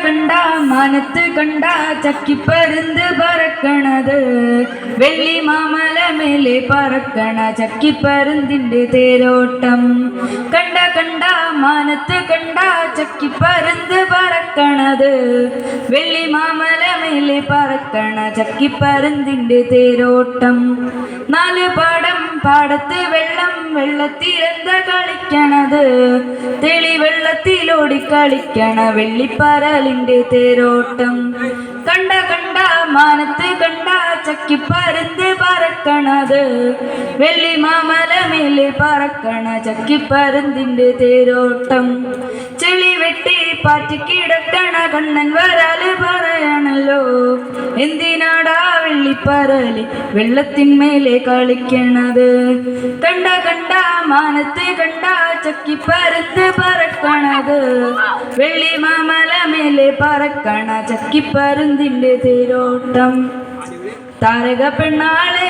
കണ്ട മാനത്ത് കണ്ട ചക്കിപ്പരുന്ത് പറക്കണത് വെള്ളി മാമല മേലെ പറക്കണ ചക്കിപ്പരുന്തിൻ്റെ തേരോട്ടം കണ്ട കണ്ട മാനത്ത് കണ്ട ചക്കിപ്പരുന്ത് പറക്കണത് വെള്ളി മാമല മേലെ പറക്കണ ചക്കിപ്പരുന്തിൻ്റെ തേരോട്ടം നാല് പാടം പാടത്ത് വെള്ളം വെള്ളത്തിലെന്താ കളിക്കണത് തെളി വെള്ളത്തിലോടി കളിക്കണ വെള്ളിപ്പരലിൻ്റെ തേരോട്ടം കണ്ട കണ്ട മാനത്ത് കണ്ട ചക്കിപ്പരുന്ത് പറക്കണത് വെള്ളി മാമല മേലെ പറക്കണ ചക്കിപ്പരുന്തിൻ്റെ തേരോട്ടം ചെളി വെട്ടി പാറ്റിക്കിടക്കണ കണ്ണൻ വരാല് പറയണല്ലോ എന്തിനാടാ വെള്ളിപ്പരല് വെള്ളത്തിന്മേലെ കളിക്കണത് കണ്ട കണ്ട മാനത്ത് കണ്ട ചക്കിപ്പരുന്ത് പറക്കണത് വെള്ളി മാമല മേലെ പറക്കണ ചക്കിപ്പരുന്തിൻ്റെ തേരോട്ടം താരക പെണ്ണാളെ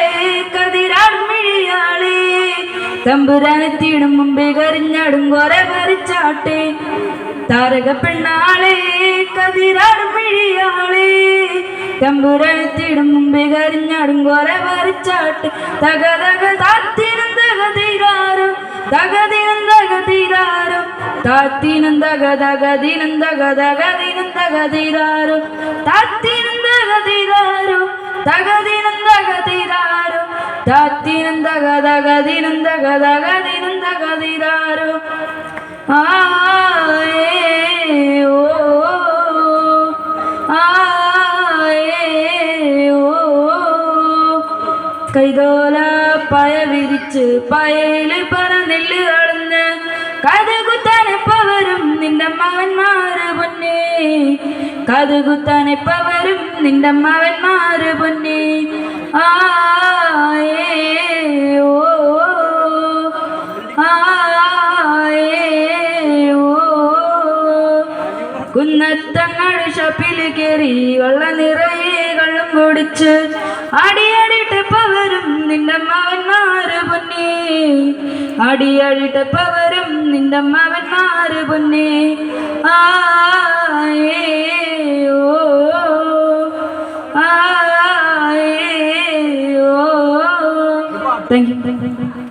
കതിരാൺമിഴിയാളെ തമ്പുരാനെത്തിയിടും മുമ്പേ കരിഞ്ഞാടും കുറെ പറിച്ചാട്ടെ താരക പെണ്ണാളെ കതിരാൺമിഴിയാളെ തമ്പുരാനെത്തിയിടും മുമ്പേ കരിഞ്ഞാടും കുറെ പറിച്ചാട്ടെ തക തക താത്തിനും തകതീരാരോ തകതിനും തകതീരാരോ താത്തിനും തക തകതിനും തക തകതിനും തകതീരാരോ താത്തിനും തകതീരാരോ തകതിനും തകതീരാരോ താത്തിനും തക തകതിനും തക തകതിനും തകതീരാരോ കൈതോല പയ വിരിച്ച് പയയില് പറന്നെല്ല് കളഞ്ഞ് കഥകുത്താനെപ്പവരും നിന്റെ മകന്മാര് പൊന്നേ കഥകുത്താനെപ്പവരും നിന്റെ മകന്മാര് പൊന്നേ കുന്നത്തങ്ങാട് ഷപ്പില് കയറി വെള്ള നിറയെ കള്ളും കുടിച്ച് അടിയടിട്ടപ്പവരും നിന്റെ മകന്മാര് പൊന്നേ അടിയടിട്ടപ്പവരും നിന്റെ മകന്മാര് പൊന്നേ താങ്ക് യു.